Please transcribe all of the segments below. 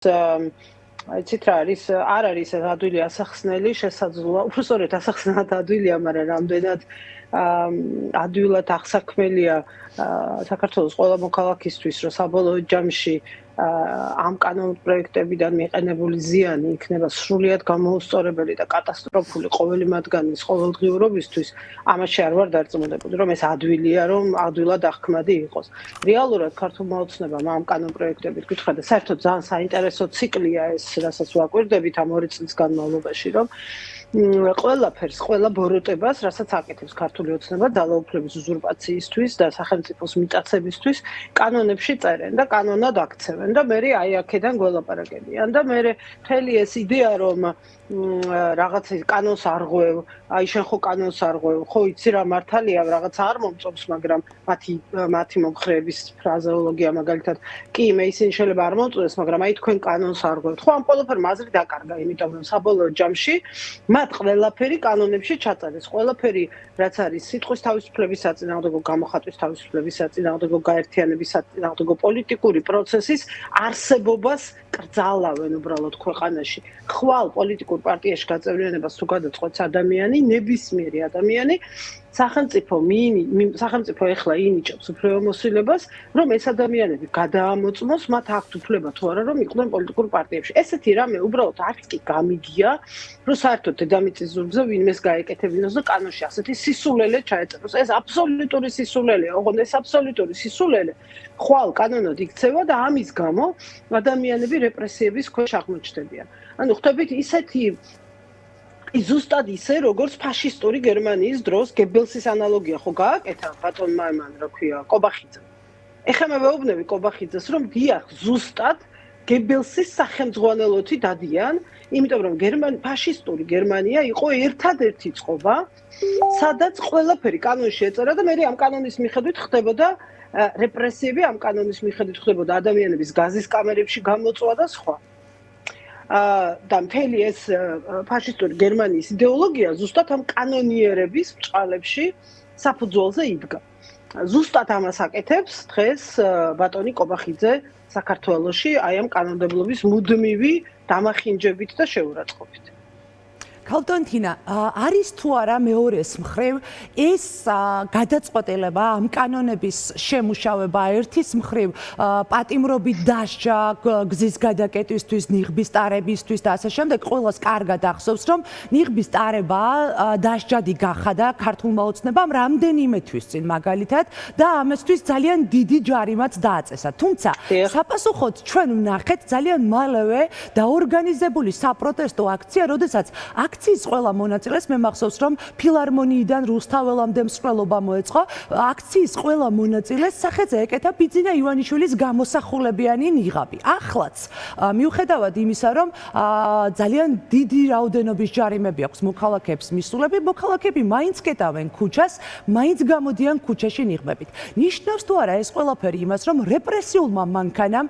იცით რა არის, არ არის ადვილი ასახსნელი შესაძლოა, უფრო სწორედ ასახსნელად ადვილია, მაგრამ რამდენად ადვილად აღსაქმელია საქართველოს ყველა მოქალაქისთვის, რომ საბოლოო ჯამში ამ კანონ პროექტებიდან მიყენებული ზიანი იქნება სრულიად გამოუსწორებელი და კატასტროფული ყოველი მათგანის ყოველდღიურობისთვის, ამაში არ ვარ დარწმუნებული, რომ ეს ადვილია, რომ ადვილად აღქმადი იყოს. რეალურად ქართულმა ოცნებამ ამ კანონ პროექტებით გითხრა და საერთოდ ძალიან საინტერესო ციკლია ეს, რასაც ვაკვირდებით ამ 2 წლის განმავლობაში, რომ ყველაფერს, ყველა ბოროტებას, რასაც აკეთებს ქართული ოცნება ძალაუფლების უზურპაციისთვის და სახელმწიფოს მიტაცებისთვის, კანონებში წერენ და კანონად აქცევენ და მე აი აქედან გველაპარაკებიან და მე მთელი ეს იდეა, რომ რაღაც კანონს არ ღვევ, აი შენ ხო კანონს არ ღვევ, ხო იცი რა მართალია, რაღაც არ მომწონს, მაგრამ მათი მომხრეების ფრაზეოლოგია მაგალითად, კი მე ისინი შეიძლება არ მომწონდეს, მაგრამ აი თქვენ კანონს არ ღვევთ. ხო ამ ყველაფერმა აზრი დაკარგა, იმიტომ რომ საბოლოო ჯამში მათ ყველაფერი კანონებში ჩაწერეს. ყველაფერი, რაც არის სიტყვის თავისუფლების საწინააღმდეგო, გამოხატვის თავისუფლების საწინააღმდეგო, გაერთიანების საწინააღმდეგო პოლიტიკური პროცესის არსებობას კრძალავენ უბრალოდ ქვეყანაში. ხვალ პოლიტიკურ პარტიაში გაწევრიანებას თუ გადაწყვეტს ადამიანი, ნებისმიერი ადამიანი, სახელმწიფო ეხლა ინიჭებს უფლებამოსილებას, რომ ეს ადამიანები გადაამოწმოს, მათ აქვთ უფლება თუ არა, რომ იყვნენ პოლიტიკურ პარტიებში. ესეთი რამე უბრალოდ არც კი გამიგია, რომ საერთოდ დედამიწის ზურგზე ვინმეს გაეკეთებინოს და კანონში ასეთი სისულელე ჩაეწეროს. ეს აბსოლუტური სისულელეა, ოღონდ ეს აბსოლუტური სისულელე ხვალ კანონად იქცევა და ამის გამო ადამიანები რეპრესიების ქვეშ აღმოჩნდებიან. ანუ ხვდებით ისეთი ზუსტად ისე, როგორც ფაშისტური გერმანიის დროს გებელსის ანალოგია ხო გააკეთა ბატონმა მან, რა ქვია, კობახიძემ. ეხლა მე ვეუბნები კობახიძეს, რომ დიახ, ზუსტად გებელსის სახელმძღვანელოთი დადიან, იმიტომ რომ ფაშისტური გერმანია იყო ერთადერთი წყობა, სადაც ყველაფერი კანონში ეწერა და მე ამ კანონის მიხედვით ხდებოდა რეპრესიები, ამ კანონის მიხედვით ხდებოდა ადამიანების გაზის კამერებში გამოწვა და სხვა. და მთელი ეს ფაშისტური გერმანიის იდეოლოგია ზუსტად ამ კანონიერების ბრჭყალებში საფუძველზე იდგა. ზუსტად ამას აკეთებს დღეს ბატონი კობახიძე საქართველოში აი ამ კანონმდებლობის მუდმივი დამახინჯებით და შეურაცხყოფით. ქალბატონთინა, არის თუ არა მეორეს მხრივ ეს გადაწყვეტილება ამ კანონების შემუშავება ერთის მხრივ პატიმრობით დასჯა გზის გადაკეტვისთვის, ნიღბის ტარებისთვის და ასე შემდეგ, ყველას კარგად ახსოვს, რომ ნიღბის ტარება დასჯადი გახადა ქართულმა ოცნებამ რამდენიმე თვის წინ მაგალითად და ამისთვის ძალიან დიდი ჯარიმაც დააწესა. თუმცა საპასუხოდ ჩვენ ვნახეთ ძალიან მალევე დაორგანიზებული საპროტესტო აქცია, როდესაც აქციის ყველა მონაწილეს მე მახსოვს, რომ ფილარმონიიდან რუსთაველამდე მსვლელობა მოეწყო. აქციის ყველა მონაწილეს სახელზე ეკეთა ბიძინა ივანიშვილის გამოსახულებიანი ნიღაბი. ახლაც მიუხედავად იმისა, რომ ძალიან დიდი რაოდენობის ჯარიმები აქვს მოქალაქეებს მისულები, მოქალაქეები მაინც კეტავენ ქუჩას, მაინც გამოდიან ქუჩაში ნიღბებით. ნიშნავს თუ არა ეს ყველაფერი იმას, რომ რეპრესიულმა მანქანამ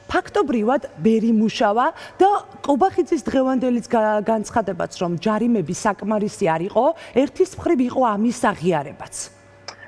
ფაქტობრივად ბერი მუშავა და კობახიძის დღევანდელის განცხადებაც, რომ ჯარიმები საკმარისი არ იყო, ერთის მხრივ იყო ამის აღიარებაც.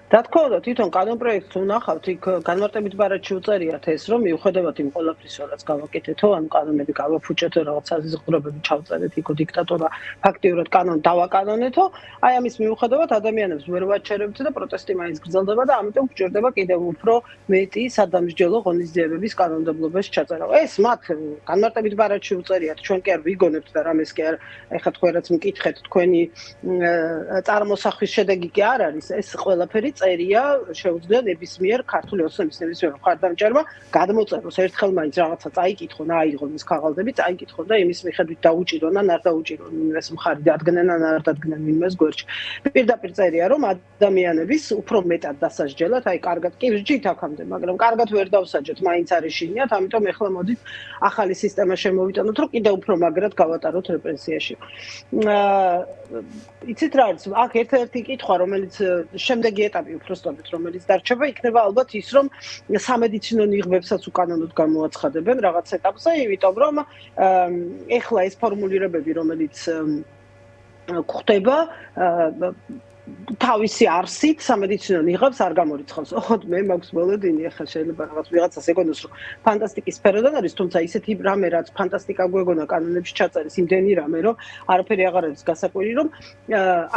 რა თქმა უნდა, თვითონ კანონპროექტს ვნახავთ, იქ განმარტებით ბარათში უწერიათ ეს, რომ მიუხედავად იმ ყველაფრისა, რაც გავაკეთეთო, ანუ კანონები გავაფუჭეთო, რაღაც საზღვრებები ჩავწერეთ, იქო დიქტატურა ფაქტიურად კანონი დავაკანონეთო, აი ამის მიუხედავად ადამიანებს ვერ ვაჩერებთ და პროტესტი მაინც გრძელდება და ამიტომ გვჭირდება კიდევ უფრო მეტი სადამსჯელო ღონისძიებების კანონმდებლობაში ჩაწერა. ეს მათ განმარტებით ბარათში უწერიათ, ჩვენ კი არ ვიგონებთ და რამეს კი არ, ეხლა თქვენ რაც მკითხეთ, თქვენი წარმოსახვის შედეგი კი არ არის, ეს ყველაფერი წერია შეუძლია ნებისმიერ ქართული ოცნების ნებისმიერ მხარდამჭერმა გადმოწეროს ერთხელ მაინც რაღაცა წაიკითხონ, აიღონ ეს ქაღალდები, წაიკითხონ და იმის მიხედვით დაუჭირონ ან არ დაუჭირონ იმის მხარი დადგნენ ან არ დადგნენ იმის გვერდში. პირდაპირ წერია, რომ ადამიანების უფრო მეტად დასაჯელად, აი კარგად კი რჯით აქამდე, მაგრამ კარგად ვერ დავსაჯეთ, მაინც არის შინიათ, ამიტომ ეხლა მოდით ახალი სისტემა შემოვიტანოთ, რომ კიდევ უფრო მაგრად გავატაროთ რეპრესიაში. იცით რა არის, აქ ერთ-ერთი კითხვა, რომელიც შემდეგი ეტაპი უფრო სწორედ რომელიც დარჩება, იქნება ალბათ ის, რომ სამედიცინო ნიღბებსაც უკანონოდ გამოაცხადებენ რაღაც ეტაპზე, იმიტომ რომ ეხლა ეს ფორმულირებები, რომელიც გვხვდება, თავისი არსით სამედიცინო ნიღაბს არ გამორიცხავს. ოღონდ მე მაქვს მოლოდინი, ახლა შეიძლება რაღაც ვიღაცას ეგონოს, რომ ფანტასტიკის სფეროდან არის, თუმცა ისეთი რამე, რაც ფანტასტიკა გვეგონა კანონებში ჩაწერის, იმდენი რამე, რომ არაფერი აღარ არის გასაკვირი, რომ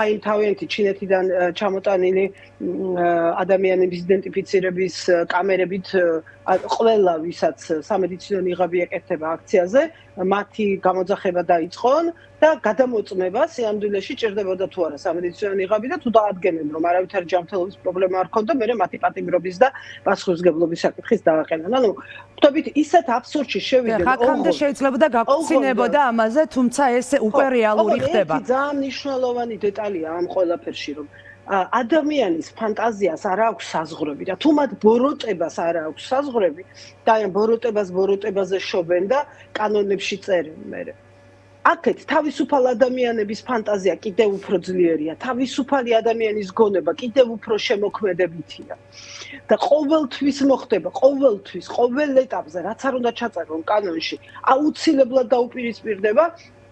აი თავიანთი ჩინეთიდან ჩამოტანილი ადამიანების იდენტიფიცირების კამერებით ყველა, ვისაც სამედიცინო ნიღაბი ეკეთება აქციაზე, მათი გამოძახება დაიწყონ და გადამოწმება სიამდვილეში ჭირდებოდა თუ არა სამედიცინო ნიღაბი და თუ დაადგენენ, რომ არავითარი ჯანმრთელობის პრობლემა არ ქონდა, მერე მათი პატიმრობის და პასუხისმგებლობის საკითხის დააყენან. ანუ ვთქვით, ისეთ აბსურდში შევიდნენ. ხა აქამდე შეიძლება და გაგხსინებოდა ამაზე, თუმცა ეს უკვე რეალური ხდება. ერთი ძალიან მნიშვნელოვანი დეტალია ამ ყველაფერში, რომ ადამიანის ფანტაზიას არ აქვს საზღვრები და თუ მათ ბოროტებას არ აქვს საზღვრები და აი ბოროტებაზე შობენ და კანონებში წერენ მერე. აქეთ თავისუფალ ადამიანების ფანტაზია კიდევ უფრო ძლიერია, თავისუფალი ადამიანის გონება კიდევ უფრო შემოქმედებითია. და ყოველთვის მოხდება, ყოველ ეტაპზე, რაც არ უნდა ჩაწერონ კანონში, აუცილებლად დაუპირისპირდება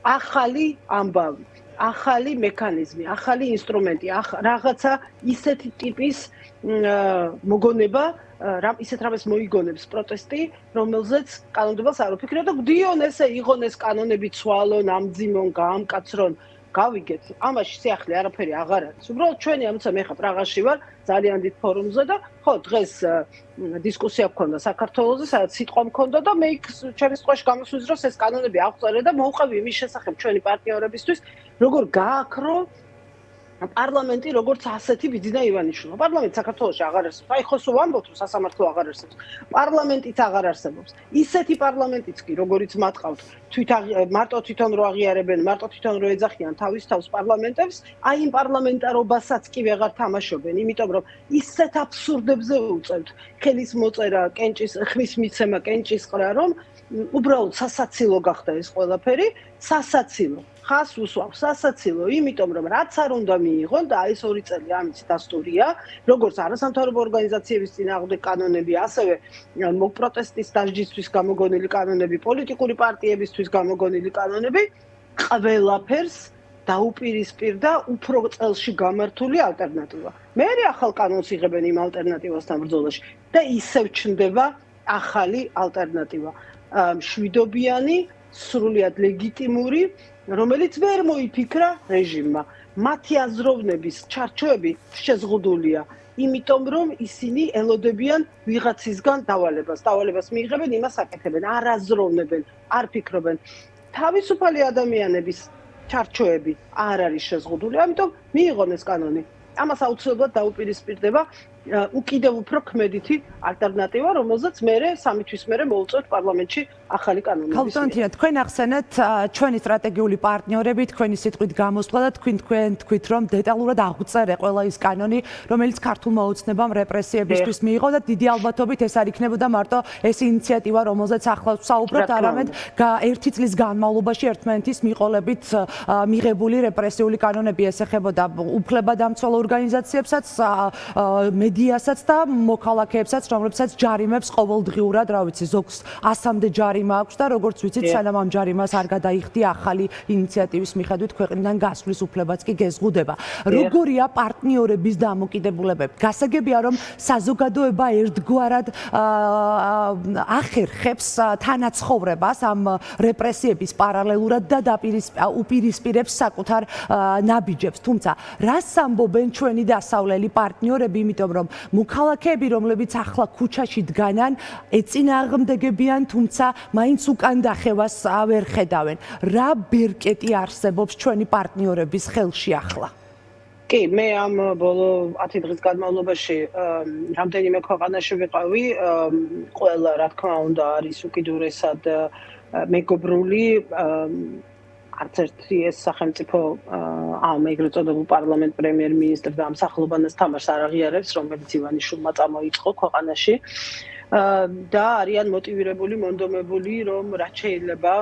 ახალი ამბავი, ახალი მექანიზმი, ახალი ინსტრუმენტი, რაღაცა ისეთი ტიპის მოგონება, ისეთ რამეს მოიგონებს პროტესტი, რომელზეც კანონმდებლობას არ უფიქრებდა და გვდიონ ესე იღონ ეს კანონები ცვალონ, ამძიმონ, გაამკაცრონ, გავიგეთ. ამაში სიახლე არაფერი აღარ არის. უბრალოდ ჩვენი ამოცა მე ხა პრაღაში ვარ, ძალიან დიდ ფორუმზე და ხო, დღეს დისკუსია მქონდა საქართველოზე, სადაც სიტყვა მქონდა და მე იქ ჩემი სიტყვაში გამოსვლის დროს ეს კანონები აღწერე და მოვყევი იმის შესახებ ჩვენი პარტნიორებისთვის, როგორ გააქრო პარლამენტი როგორც ასეთი ბიძინა ივანიშვილმა. პარლამენტი საქართველოში აღარ არსებობს. აი ხო სულ ვამბობთ, რომ სასამართლო აღარ არსებობს. პარლამენტიც აღარ არსებობს. ისეთი პარლამენტიც კი, როგორიც მათყავთ, მარტო თვითონ რო აღიარებენ, მარტო თვითონ რო ეძახიან თავის თავს პარლამენტებს, აი იმ პარლამენტარობასაც კი ვეღარ თამაშობენ, იმიტომ რომ ისეთ აბსურდებზე უწევთ ხელის მოწერა, ხმის მიცემა, კენჭისყრა, რომ უბრალოდ სასაცილო გახდა ეს ყველაფერი, სასაცილო. ხას უსვამს სასაცილო, იმიტომ რომ რაც არ უნდა მიიღონ და აი ეს 2 წელი ამის დასტურია, როგორც არასამთავრობო ორგანიზაციების წინააღმდეგ კანონები, ასევე პროტესტის დასჯისთვის გამოგონილი კანონები, პოლიტიკური პარტიებისთვის გამოგონილი კანონები, ყველაფერს დაუპირისპირდა უფრო წელში გამართული ალტერნატივა. მე ახალ კანონს იღებენ იმ ალტერნატივასთან ბრძოლაში და ისევ ჩნდება ახალი ალტერნატივა. მშვიდობიანი, სრულიად ლეგიტიმური, რომელიც ვერ მოიფიქრა რეჟიმმა. მათი აზროვნების ჩარჩოები შეზღუდულია, იმიტომ რომ ისინი ელოდებიან ვიღაცისგან დავალებას მიიღებენ, იმას აკეთებენ, არ აზროვნებენ, არ ფიქრობენ. თავისუფალი ადამიანების ჩარჩოები არ არის შეზღუდული, ამიტომ მიიღონ ეს კანონი. ამას აუცილებლად დაუპირისპირდება უკიდევ უფრო ქმედითი ალტერნატივა, რომელზეც მერე 3 თვის მერე მოუწევთ პარლამენტში ახალი კანონების. ქალბატონთინა, თქვენ ახსენეთ ჩვენი სტრატეგიული პარტნიორები, თქვენი სიტყვით გამოსვლა და თქვით, რომ დეტალურად აღწერე ყველა ის კანონი, რომელიც ქართულმა ოცნებამ რეპრესიებისთვის მიიღო და დიდი ალბათობით ეს არ იქნებოდა მარტო ეს ინიციატივა, რომელზეც ახლა ვსაუბრობთ, არამედ 1 წლის განმავლობაში ერთმანეთის მიყოლებით მიღებული რეპრესიული კანონები ესეხებოდა უფლებადამცველ ორგანიზაციებსაც, მედიასაც და მოქალაქეებსაც, რომლებსაც ჯარიმებს ყოველდღიურად, რა ვიცი, ზოგს 100-მდე ჯარიმა აქვს და როგორც ვიცით, სანამ ამ ჯარიმას არ გადაიხდია ახალი ინიციატივის მიხედვით ქვეყნიდან გასვლის უფლებაც კი გეზღუდება. როგორია პარტნიორების დამოკიდებულებები? გასაგებია, რომ საზოგადოება ერთგვარად ახერხებს თანაცხოვრებას ამ რეპრესიების პარალელურად და უპირისპირებს საკუთარ ნაბიჯებს. თუმცა, რას ამბობენ ჩვენი დასავლელი პარტნიორები, იმიტომ რომ მოქალაქეები, რომლებიც ახლა ქუჩაში დგანან, ეწინააღმდეგებიან, თუმცა მაინც უკან დახევას ვერ ხედავენ. რა ბერკეტი არსებობს ჩვენი პარტნიორების ხელში ახლა? კი, მე ამ ბოლო 10 დღის განმავლობაში რამდენიმე ქვეყანაში ვიყავი, ყველა რა თქმა უნდა არის უკიდურესად მეგობრული, არც ერთი ეს სახელმწიფო ამ ეგრეთ წოდებულ პარლამენტ პრემიერ-მინისტრ და ამსახლობანას თამაშს არ აღიარებს, რომელიც ივანიშვილმა წამოიწყო ქვეყანაში და არიან მოტივირებული, მონდომებული, რომ რაც შეიძლება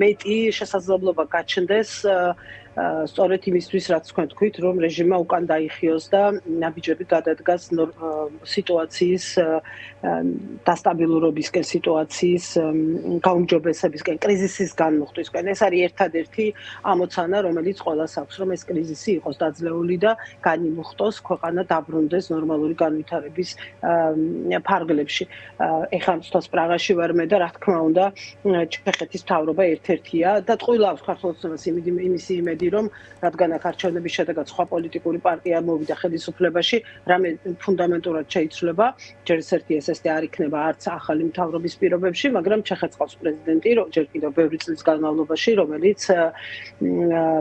მეტი შესაძლებლობა გაჩნდეს სწორედ იმისთვის, რაც თქვენ თქვით, რომ რეჟიმმა უკან დაიხიოს და ნაბიჯები გადადგას სიტუაციის დასტაბილურობისკენ, სიტუაციის გაუმჯობესებისკენ, კრიზისის განმუხტვისკენ. ეს არის ერთადერთი ამოცანა, რომელიც ყველას აქვს, რომ ეს კრიზისი იყოს დაძლეული და განიმუხტოს, ქვეყანა დაბრუნდეს ნორმალური განვითარების ფარგლებში. ეხლა თვითონ პრაღაში ვარ მე და რა თქმა უნდა, ჩეხეთის მთავრობა ერთ-ერთია და ტყუილავს ქართულოცნებას იმისი იმედი, რომ რადგან აქ არჩევნების შედეგად სხვა პოლიტიკური პარტია მოვიდა ხელისუფლებაში, რამე ფუნდამენტურად შეიცვლება, ჯერ ერთი ეს არ იქნება არც ახალი მთავრობის პირობებში, მაგრამ ჩეხეთს ყავს პრეზიდენტი, ჯერ კიდევ ბევრი წლის განმავლობაში, რომელიც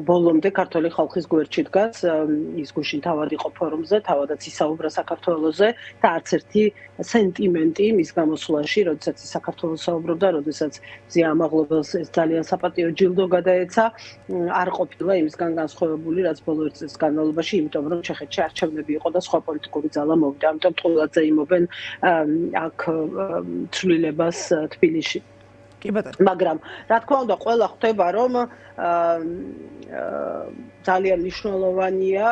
ბოლომდე ქართული ხალხის გვერდში დგას, ის გუშინ თავად იყო ფორუმზე, თავადაც ისაუბრა საქართველოზე და არც ერთი სენტიმენტი მის გამოსვლაში, როდესაც ის საქართველოს საუბრობდა, როდესაც ზია ამაღლობელს ეს ძალიან საპატიო ჯილდო გადაეცა, არ ყოფილა იმისგან განსხვავებული, რაც ბოლო ერთ წლის განმავლობაში, იმიტომ რომ ჩეხეთში არჩევნები იყო და სხვა პოლიტიკური ძალა მოვიდა. ამიტომ ტყუილად ზეიმობენ აქ ცვლილებას თბილისში. კი ბატონო. მაგრამ რა თქმა უნდა, ყველა ხვდება, რომ ძალიან მნიშვნელოვანია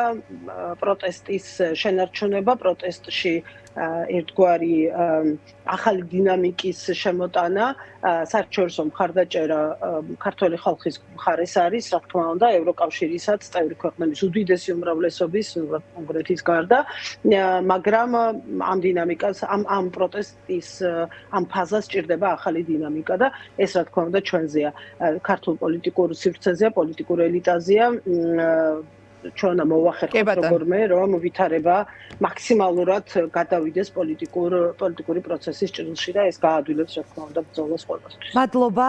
პროტესტის შენარჩუნება, პროტესტში ერთგვარი ახალი დინამიკის შემოტანა, საერთაშორისო მხარდაჭერა ქართული ხალხის მხარეს არის, რა თქმა უნდა, ევროკავშირისაც, წევრი ქვეყნების უდიდესი უმრავლესობის, კონკრეტის გარდა, მაგრამ ამ დინამიკას, ამ პროტესტის ამ ფაზას ჭირდება ახალი დინამიკა და ეს რა თქმა უნდა ჩვენზეა, ქართულ პოლიტიკურ სივრცეზეა, პოლიტიკურ ელიტაზეა, ჩვენ მოვახერხოთ როგორმე, რომ ვითარება მაქსიმალურად გადავიდეს პოლიტიკური პროცესის ჭრილში და ეს გაადვილებს რა თქმა უნდა ბრძოლას ყველასთვის. მადლობა.